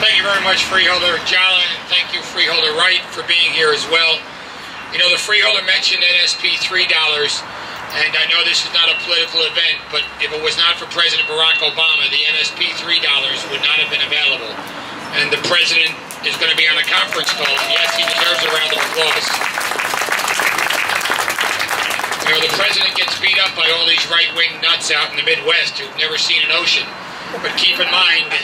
Thank you very much, Freeholder Jolin, and thank you, Freeholder Wright, for being here as well. You know, the Freeholder mentioned NSP $3, and I know this is not a political event, but if it was not for President Barack Obama, the NSP $3 would not have been available. And the President is going to be on a conference call. Yes, he deserves a round of applause. You know, the President gets beat up by all these right-wing nuts out in the Midwest who've never seen an ocean. But keep in mind,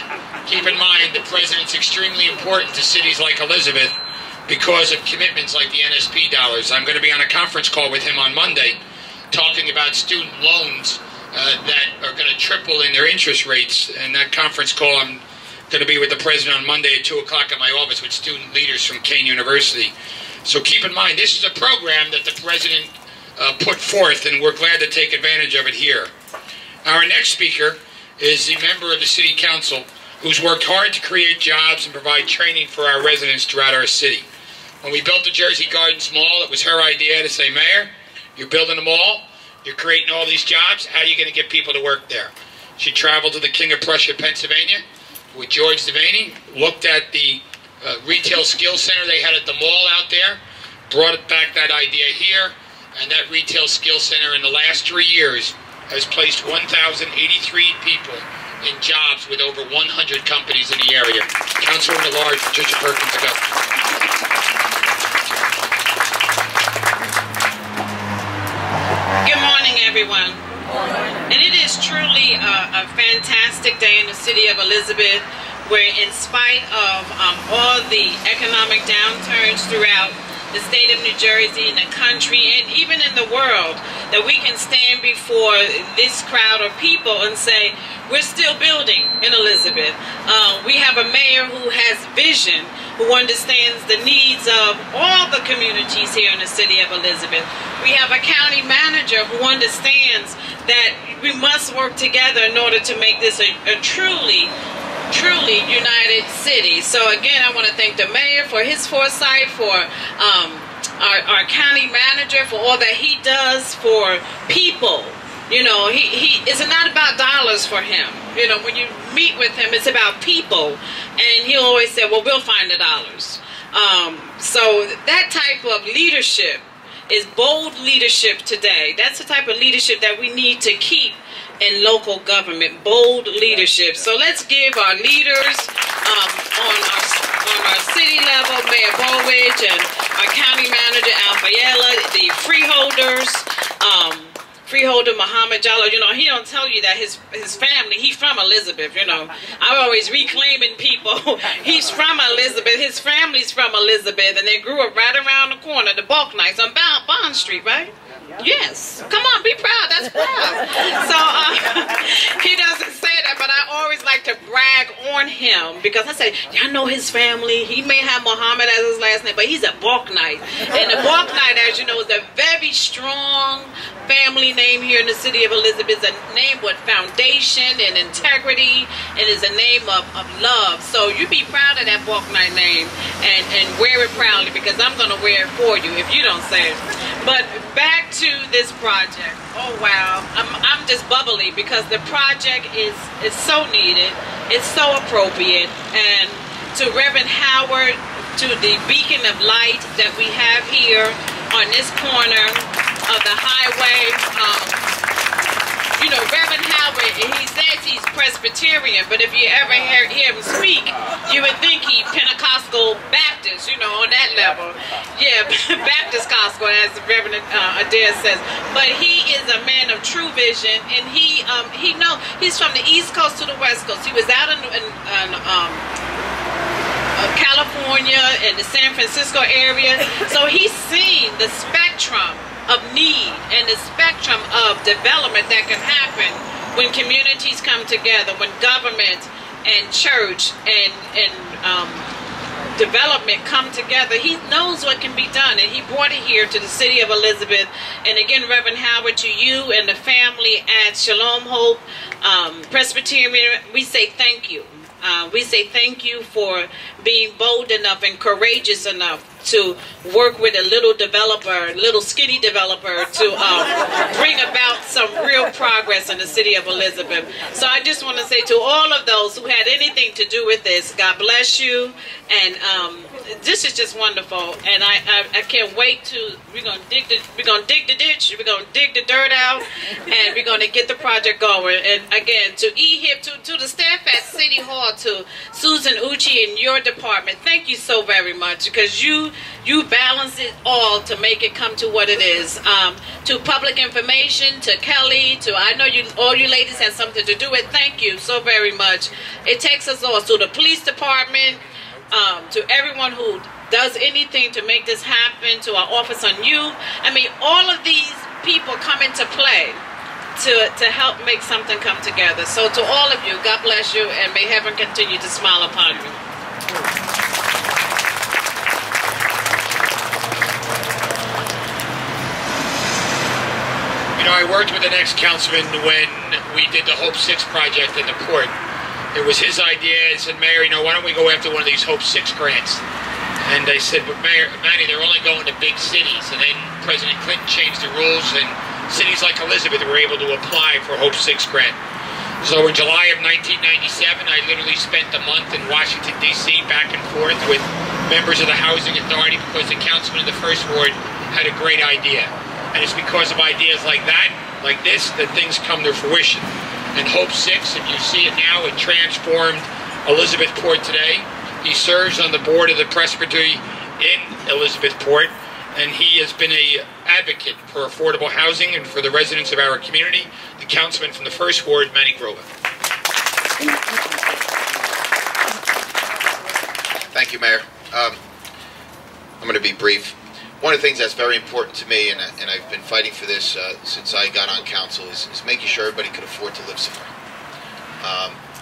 the President's extremely important to cities like Elizabeth because of commitments like the NSP dollars. I'm going to be on a conference call with him on Monday talking about student loans that are going to triple in their interest rates. And that conference call, I'm going to be with the President on Monday at 2 o'clock at my office with student leaders from Kane University. So keep in mind, this is a program that the President put forth, and we're glad to take advantage of it here. Our next speaker is a member of the City Council who's worked hard to create jobs and provide training for our residents throughout our city. When we built the Jersey Gardens Mall, it was her idea to say, Mayor, you're building a mall, you're creating all these jobs, how are you going to get people to work there? She traveled to the King of Prussia, Pennsylvania, with George Devaney, looked at the retail skills center they had at the mall out there, brought it back that idea here, and that retail skills center in the last 3 years has placed 1,083 people in jobs with over 100 companies in the area. Councilwoman at Large, Patricia Perkins-Auguste. Good morning, everyone. And it is truly a fantastic day in the city of Elizabeth, where in spite of all the economic downturns throughout the state of New Jersey, in the country, and even in the world, that we can stand before this crowd of people and say, we're still building in Elizabeth. We have a mayor who has vision, who understands the needs of all the communities here in the city of Elizabeth. We have a county manager who understands that we must work together in order to make this a truly united city. So again, I want to thank the mayor for his foresight, for our county manager for all that he does for people. You know, it's not about dollars for him. You know, when you meet with him, it's about people. And he'll always say, well, we'll find the dollars. So that type of leadership is bold leadership today. That's the type of leadership that we need to keep in local government, bold leadership. So let's give our leaders on our city level, Mayor Bowridge and our county manager, Alfayella, the freeholders, Freeholder Muhammad Jallo, you know, he don't tell you that his family, he's from Elizabeth, you know. I'm always reclaiming people. He's from Elizabeth. His family's from Elizabeth, and they grew up right around the corner, the Balknights on Bond Street, right? Yes. Come on, be proud. That's proud. So he doesn't say that, but I always like to brag on him because I say, y'all know his family. He may have Muhammad as his last name, but he's a Balknight. And the Balknight, as you know, is a very strong family name here in the city of Elizabeth. It's a name with foundation and integrity, and is a name of love. So you be proud of that Balknight name and wear it proudly, because I'm going to wear it for you if you don't say it. But back to this project. Oh wow, I'm just bubbly because the project is so needed. It's so appropriate. And to Reverend Howard, to the beacon of light that we have here on this corner of the highway. You know, Reverend Howard, he says he's Presbyterian, but if you ever hear him speak, you would think he's Pentecostal Baptist, you know, on that level. Yeah, Baptist Gospel, as Reverend Adair says. But he is a man of true vision, and he he's from the East Coast to the West Coast. He was out in California and the San Francisco area, so he's seen the spectrum of need and the spectrum of development that can happen when communities come together, when government and church and development come together. He knows what can be done, and he brought it here to the city of Elizabeth. And again, Reverend Howard, to you and the family at Shalom Hope Presbyterian, we say thank you. We say thank you for being bold enough and courageous enough to work with a little developer, little skinny developer, to bring about some real progress in the city of Elizabeth. So I just want to say to all of those who had anything to do with this, God bless you. And this is just wonderful. And I can't wait to, we're gonna dig the ditch, we're gonna dig the dirt out, and we're gonna get the project going. And again, to EHIP, to the staff at City Hall, to Susan Uchi in your department, thank you so very much, because you balance it all to make it come to what it is. To public information, to Kelly, to, I know all you ladies have something to do with, thank you so very much. It takes us all, to the police department, to everyone who does anything to make this happen, to our Office on Youth. I mean, all of these people come into play to help make something come together. So to all of you, God bless you, and may heaven continue to smile upon you. You know, I worked with the next councilman when we did the Hope 6 project in the port. It was his idea. He said, Mayor, you know, why don't we go after one of these Hope 6 grants? And I said, but Mayor, Manny, they're only going to big cities. And then President Clinton changed the rules, and cities like Elizabeth were able to apply for Hope 6 grant. So in July of 1997, I literally spent a month in Washington, D.C., back and forth with members of the Housing Authority, because the councilman in the first ward had a great idea. And it's because of ideas like that, like this, that things come to fruition. And Hope 6, if you see it now, it transformed Elizabethport today. He serves on the board of the Presbytery in Elizabethport, and he has been an advocate for affordable housing and for the residents of our community. The councilman from the first ward, Manny Grova. Thank you, Mayor. I'm going to be brief. One of the things that's very important to me, and I've been fighting for this since I got on council, is making sure everybody can afford to live somewhere.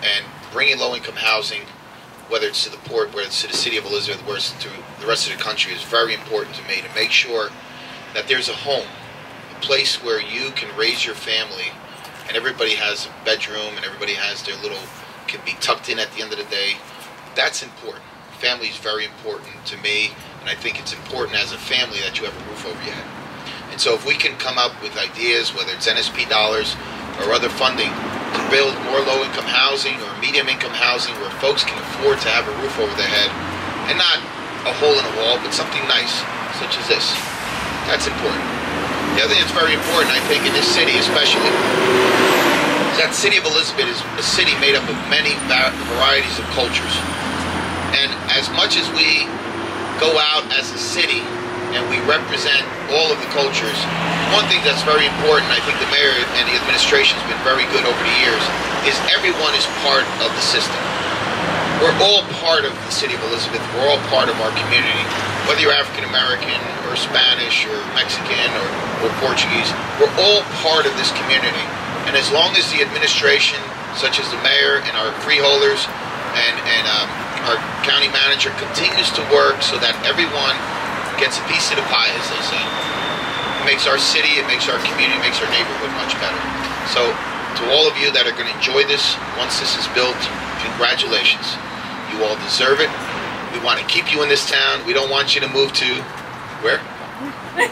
And bringing low-income housing, whether it's to the port, whether it's to the city of Elizabeth, whether it's to the rest of the country, is very important to me, to make sure that there's a home, a place where you can raise your family, and everybody has a bedroom, and everybody has their little, can be tucked in at the end of the day. That's important. Family is very important to me, and I think it's important as a family that you have a roof over your head. And so if we can come up with ideas, whether it's NSP dollars or other funding, to build more low-income housing or medium-income housing where folks can afford to have a roof over their head, and not a hole in the wall, but something nice, such as this, that's important. The other thing that's very important, I think, in this city especially, is that the city of Elizabeth is a city made up of many varieties of cultures. And as much as we go out as a city and we represent all of the cultures, one thing that's very important, I think the mayor and the administration has been very good over the years, is everyone is part of the system. We're all part of the city of Elizabeth. We're all part of our community. Whether you're African American or Spanish or Mexican or Portuguese, we're all part of this community. And as long as the administration, such as the mayor and our freeholders and our county manager, continues to work so that everyone gets a piece of the pie, as they say, it makes our city, it makes our community, it makes our neighborhood much better. So to all of you that are going to enjoy this, once this is built, congratulations. You all deserve it. We want to keep you in this town. We don't want you to move to, where? Okay.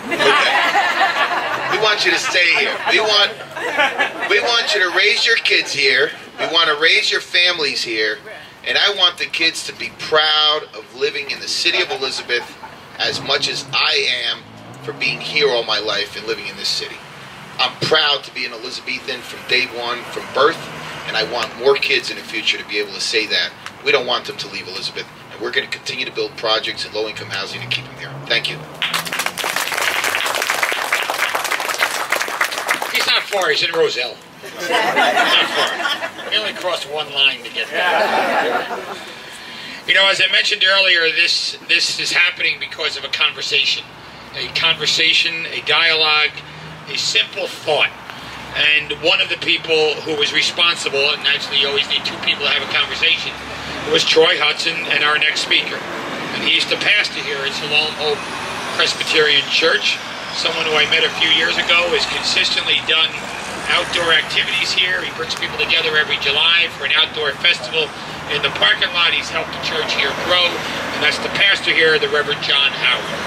We want you to stay here. We want you to raise your kids here. We want to raise your families here. And I want the kids to be proud of living in the city of Elizabeth as much as I am for being here all my life and living in this city. I'm proud to be an Elizabethan from day one, from birth, and I want more kids in the future to be able to say that. We don't want them to leave Elizabeth, and we're going to continue to build projects in low-income housing to keep them here. Thank you. He's not far, he's in Roselle. Not far. We only crossed one line to get there. You know, as I mentioned earlier, this is happening because of a conversation, a dialogue, a simple thought. And one of the people who was responsible, and naturally you always need two people to have a conversation, was Troy Hudson and our next speaker. And he's the pastor here at Shalom Hope Presbyterian Church, someone who I met a few years ago, has consistently done outdoor activities here. He brings people together every July for an outdoor festival in the parking lot. He's helped the church here grow, and that's the pastor here, the Reverend John Howard.